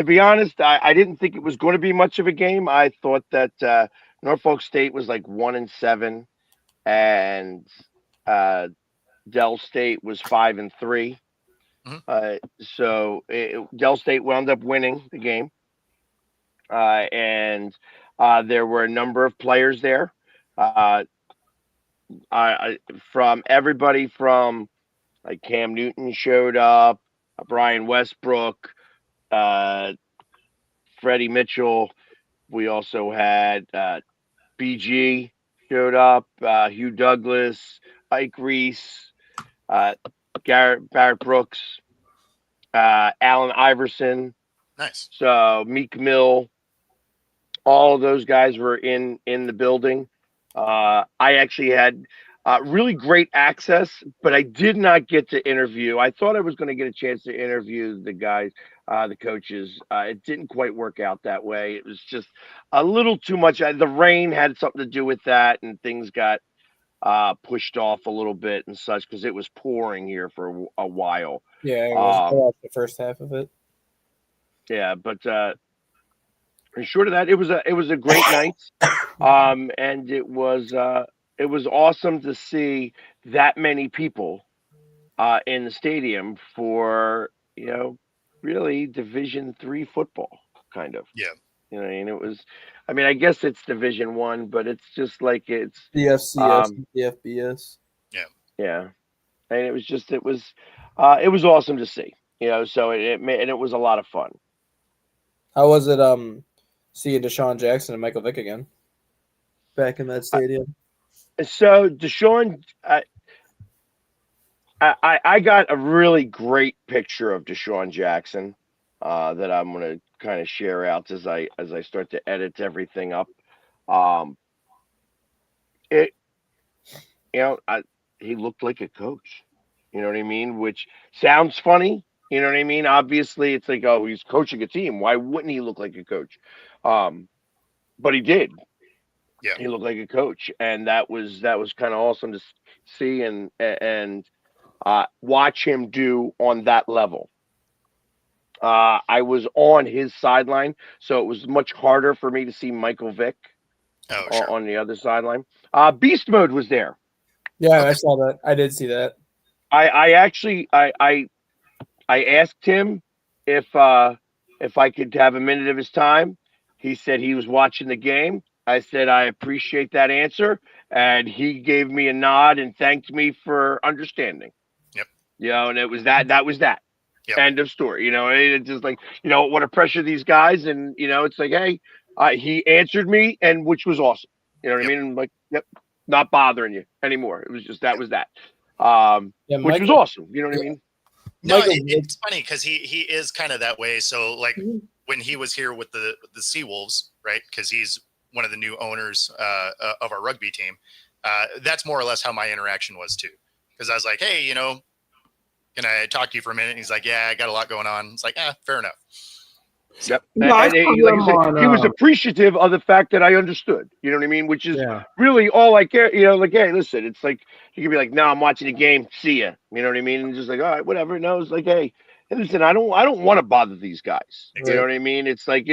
be honest, I didn't think it was going to be much of a game. I thought that Norfolk State was like 1-7, and Dell State was 5-3. So Dell State wound up winning the game, and there were a number of players there. From everybody from like Cam Newton showed up, Brian Westbrook, Freddie Mitchell. We also had BG showed up, Hugh Douglas, Ike Reese, Barrett Brooks, Allen Iverson. Nice. So Meek Mill, all of those guys were in the building. I actually had really great access, but I did not get to interview. I thought I was going to get a chance to interview the guys, the coaches. It didn't quite work out that way. It was just a little too much. The rain had something to do with that, and things got pushed off a little bit and such because it was pouring here for a while. Yeah, it was the first half of it. Yeah, but short of that, it was a great night, and it was awesome to see that many people in the stadium for really Division III football, kind of. Yeah. It was. I mean, I guess it's Division I, but it's just like it's the FCS, the FBS. Yeah, and it was awesome to see. So it was a lot of fun. How was it seeing Deshaun Jackson and Michael Vick again back in that stadium? So Deshaun, I got a really great picture of Deshaun Jackson that I'm going to kind of share out as I start to edit everything up. He looked like a coach. You know what I mean? Which sounds funny. You know what I mean? Obviously, it's like, oh, he's coaching a team. Why wouldn't he look like a coach? But he did. Yeah, he looked like a coach, and that was kind of awesome to see and watch him do on that level. I was on his sideline, so it was much harder for me to see Michael Vick on the other sideline. Beast Mode was there. Yeah, I saw that. I did see that. I actually asked him if I could have a minute of his time. He said he was watching the game. I said I appreciate that answer, and he gave me a nod and thanked me for understanding. Yep. And it was that. That was that. Yep. End of story. It's just like want to pressure these guys, and it's like, hey, he answered me, and which was awesome. You know what I mean? I'm like, yep, not bothering you anymore. It was just that was that. Which was awesome. You know what I mean? No, it's funny because he is kind of that way. So like when he was here with the Seawolves, right? Because he's one of the new owners of our rugby team. That's more or less how my interaction was too. Because I was like, hey, can I talk to you for a minute? And he's like, yeah, I got a lot going on. It's like, fair enough. Yep. And he was appreciative of the fact that I understood. You know what I mean? Which is really all I care. Like, hey, listen, it's like you could be like, no, I'm watching the game. See ya. You know what I mean? And just like, all right, whatever. No, it's like, hey, listen, I don't want to bother these guys. Exactly. You know what I mean? It's like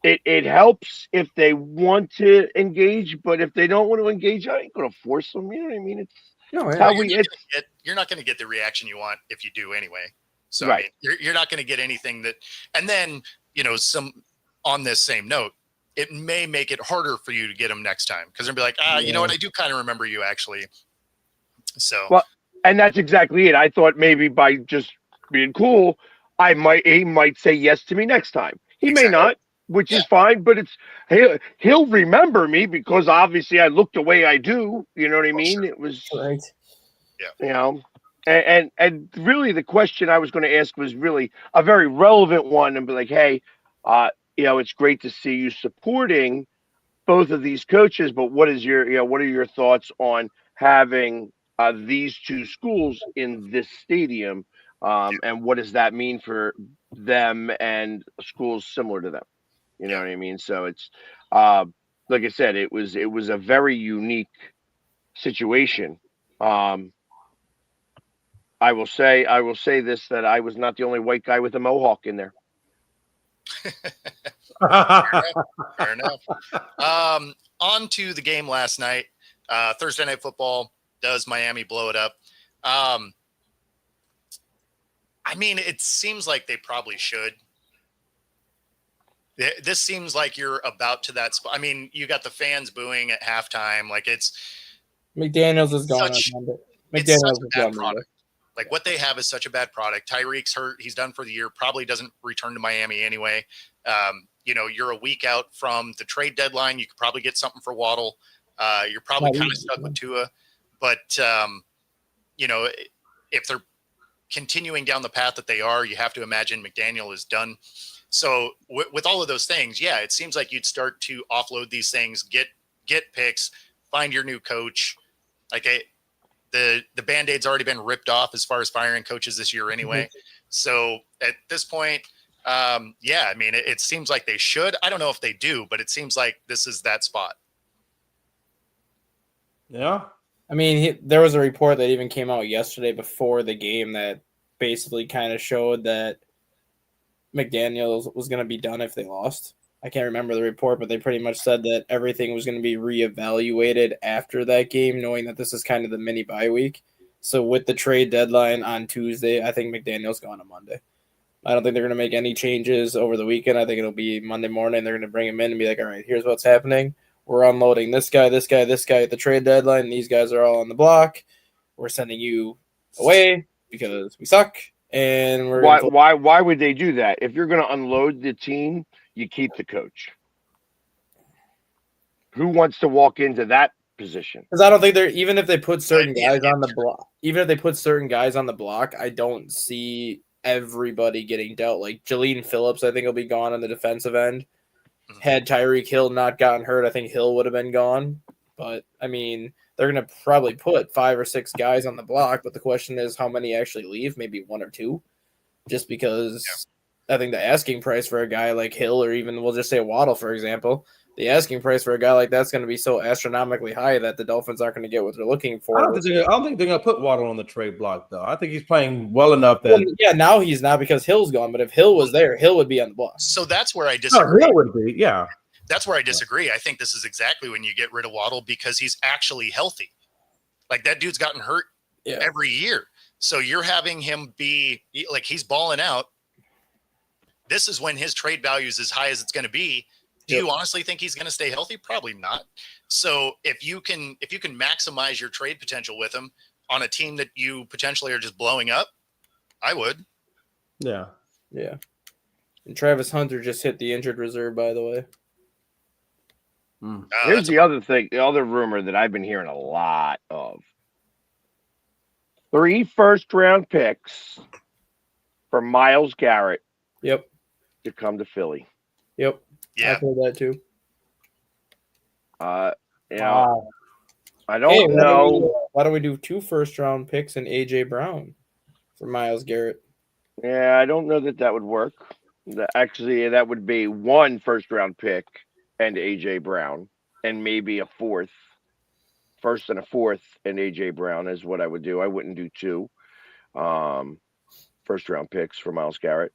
it helps if they want to engage, but if they don't want to engage, I ain't gonna force them. You know what I mean? You're not going to get the reaction you want if you do anyway. So right. I mean, you're not going to get anything that, and then some on this same note, it may make it harder for you to get them next time because they'll be like, you know what, I do kind of remember you actually. So well, and that's exactly it. I thought maybe by just being cool, he might say yes to me next time. He may not, which is fine, but he'll remember me because obviously I look the way I do. You know what I mean? Sure. It was right. Yeah. And really, the question I was going to ask was really a very relevant one, and be like, hey, it's great to see you supporting both of these coaches, but what are your thoughts on having these two schools in this stadium, and what does that mean for them and schools similar to them? You know what I mean? So it's like I said, it was a very unique situation. I will say this, that I was not the only white guy with a mohawk in there. Fair enough. On to the game last night. Thursday Night Football. Does Miami blow it up? I mean, it seems like they probably should. This seems like you're about to that spot. I mean, you got the fans booing at halftime. Like, it's McDaniels is gone such- on Monday. it's such McDaniels a is bad gone Monday. product. Like, what they have is such a bad product. Tyreek's hurt. He's done for the year. Probably doesn't return to Miami anyway. You're a week out from the trade deadline. You could probably get something for Waddle. You're probably kind of stuck with Tua. But, if they're continuing down the path that they are, you have to imagine McDaniel is done. So with all of those things, yeah, it seems like you'd start to offload these things, get picks, find your new coach. Like, the Band-Aid's already been ripped off as far as firing coaches this year anyway. Mm-hmm. So at this point, I mean, it seems like they should. I don't know if they do, but it seems like this is that spot. Yeah. I mean, there was a report that even came out yesterday before the game that basically kind of showed that McDaniels was going to be done if they lost. I can't remember the report, but they pretty much said that everything was going to be reevaluated after that game, knowing that this is kind of the mini bye week. So with the trade deadline on Tuesday, I think McDaniel's gone on Monday. I don't think they're going to make any changes over the weekend. I think it'll be Monday morning. They're going to bring him in and be like, all right, here's what's happening. We're unloading this guy, this guy, this guy at the trade deadline. And these guys are all on the block. We're sending you away because we suck. And we're why would they do that? If you're going to unload the team, you keep the coach. Who wants to walk into that position? Because I don't think they're, even if they put certain guys on the block, I don't see everybody getting dealt. Like Jalen Phillips, I think will be gone on the defensive end. Had Tyreek Hill not gotten hurt, I think Hill would have been gone. But I mean, they're going to probably put 5 or 6 guys on the block. But the question is how many actually leave? Maybe 1 or 2, just because I think the asking price for a guy like Hill, or even we'll just say Waddle, for example, the asking price for a guy like that's going to be so astronomically high that the Dolphins aren't going to get what they're looking for. I don't think they're going to put Waddle on the trade block, though. I think he's playing well enough that. Well, yeah, now he's not because Hill's gone. But if Hill was there, Hill would be on the block. So that's where I disagree. Hill would be, yeah. That's where I disagree. I think this is exactly when you get rid of Waddle because he's actually healthy. Like, that dude's gotten hurt every year. So you're having him be like, he's balling out. This is when his trade value is as high as it's going to be. Do you honestly think he's going to stay healthy? Probably not. So if you can maximize your trade potential with him on a team that you potentially are just blowing up, I would. Yeah. Yeah. And Travis Hunter just hit the injured reserve, by the way. Here's the other thing, the other rumor that I've been hearing a lot of. 3 first-round picks for Myles Garrett. Yep. To come to Philly. Yep. Yeah. I've heard that too. I don't know. Why don't we do 2 first-round picks and AJ Brown for Myles Garrett? Yeah, I don't know that would work. Actually, that would be 1 first-round pick and AJ Brown, and maybe a 4th, first and a 4th, and AJ Brown is what I would do. I wouldn't do 2 first-round picks for Myles Garrett.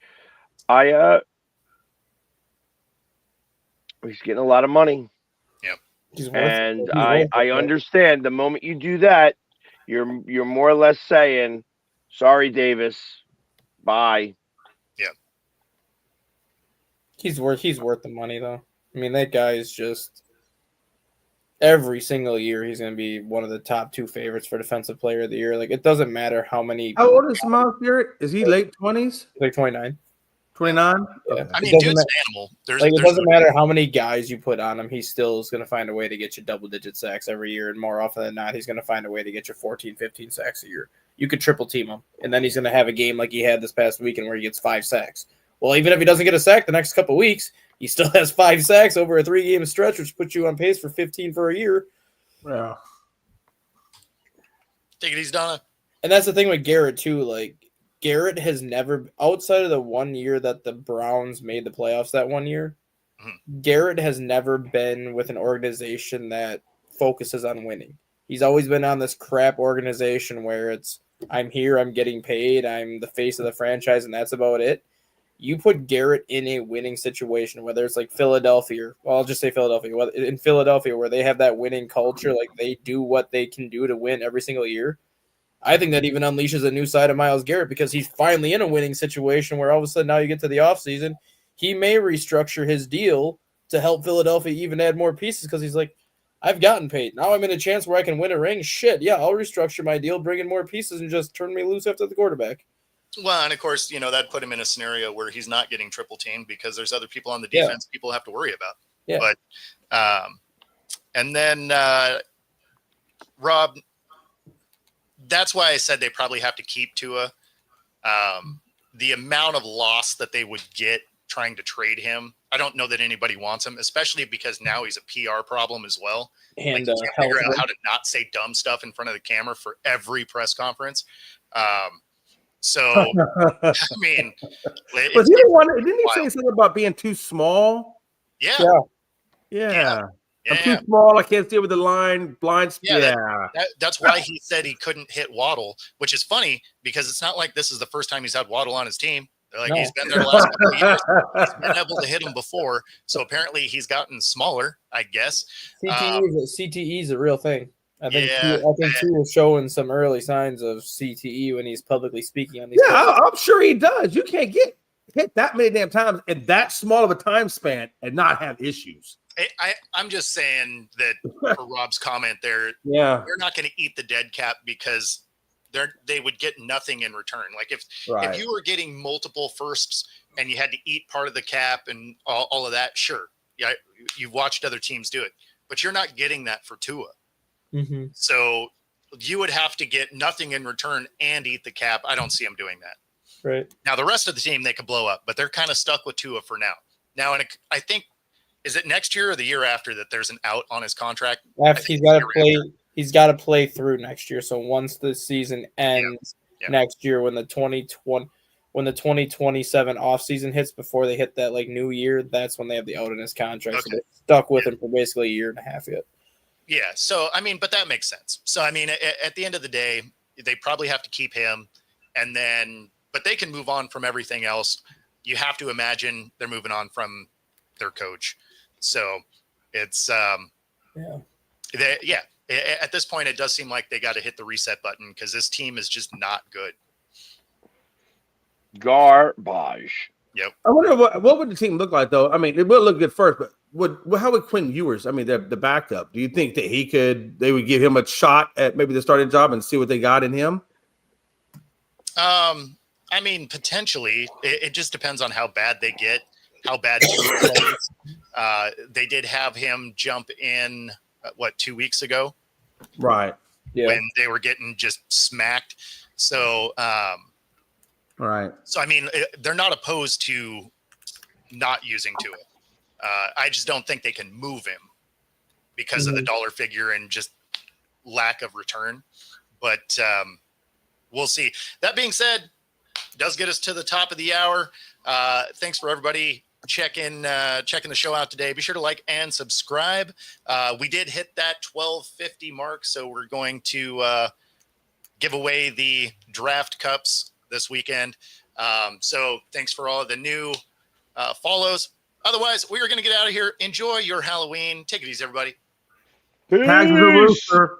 He's getting a lot of money. Yep. And I understand the moment you do that, you're more or less saying, sorry, Davis, bye. Yeah. He's worth the money, though. I mean, that guy is just every single year he's going to be one of the top 2 favorites for Defensive Player of the Year. Like, it doesn't matter how many. How old is Myles Garrett? Is he late 20s? Like 29. 29? Yeah. I mean, dude's an animal. It doesn't matter how many guys you put on him. He still is going to find a way to get you double-digit sacks every year. And more often than not, he's going to find a way to get you 14, 15 sacks a year. you could triple team him, and then he's going to have a game like he had this past weekend where he gets 5 sacks. Well, even if he doesn't get a sack the next couple weeks, he still has 5 sacks over a 3-game stretch, which puts you on pace for 15 for a year. Yeah. Take it easy, Donna. And that's the thing with Garrett, too. Like, Garrett has never, outside of the 1 year that the Browns made the playoffs that 1 year, Garrett has never been with an organization that focuses on winning. He's always been on this crap organization where it's, I'm here, I'm getting paid, I'm the face of the franchise, and that's about it. You put Garrett in a winning situation, whether it's like Philadelphia, well, I'll just say Philadelphia. In Philadelphia, where they have that winning culture, like they do what they can do to win every single year. I think that even unleashes a new side of Myles Garrett because he's finally in a winning situation where all of a sudden now you get to the offseason, he may restructure his deal to help Philadelphia even add more pieces because he's like, I've gotten paid. Now I'm in a chance where I can win a ring. Shit, yeah, I'll restructure my deal, bring in more pieces, and just turn me loose after the quarterback. Well, and of course, that put him in a scenario where he's not getting triple teamed because there's other people on the defense people have to worry about. Yeah. But, and then, Rob, that's why I said they probably have to keep Tua. The amount of loss that they would get trying to trade him, I don't know that anybody wants him, especially because now he's a PR problem as well. And he can't figure out how to not say dumb stuff in front of the camera for every press conference. So, I mean, But didn't he say something about being too small? Yeah. I'm too small. I can't see over the line. Blind. That's why he said he couldn't hit Waddle, which is funny because it's not like this is the first time he's had Waddle on his team. They're like, he's been there the last couple of years. He's been able to hit him before. So apparently he's gotten smaller, I guess. CTE is a real thing. I think he was showing some early signs of CTE when he's publicly speaking on these. Yeah, I'm sure he does. You can't get hit that many damn times in that small of a time span and not have issues. I'm just saying that for Rob's comment there, they're not going to eat the dead cap because they would get nothing in return. Like if you were getting multiple firsts and you had to eat part of the cap and all of that, sure. Yeah, you've watched other teams do it, but you're not getting that for Tua. Mm-hmm. So you would have to get nothing in return and eat the cap. I don't see them doing that. Right. Now, the rest of the team, they could blow up, but they're kind of stuck with Tua for now. Now, I think, is it next year or the year after that there's an out on his contract? He's got to play through next year. So once the season ends next year, when the 2027 offseason hits before they hit that like new year, that's when they have the out in his contract. Okay. So they're stuck with him for basically a year and a half yet. Yeah. So, I mean, but that makes sense. So, I mean, at the end of the day, they probably have to keep him but they can move on from everything else. You have to imagine they're moving on from their coach. So it's, at this point, it does seem like they got to hit the reset button because this team is just not good. Garbage. Yep. I wonder what would the team look like though? I mean, it would look good first, but how would Quinn Ewers? I mean, the backup. Do you think that they would give him a shot at maybe the starting job and see what they got in him? I mean, potentially. It just depends on how bad they get, how bad they did have him jump in 2 weeks ago, right? Yeah, when they were getting just smacked. So, right. So, I mean, they're not opposed to not using Tua. I just don't think they can move him because of the dollar figure and just lack of return. But we'll see. That being said, does get us to the top of the hour. Thanks for everybody checking the show out today. Be sure to like and subscribe. We did hit that 1250 mark, so we're going to give away the draft cups this weekend. So thanks for all of the new follows. Otherwise, we are going to get out of here. Enjoy your Halloween. Take it easy, everybody. Peace. Pack the rooster.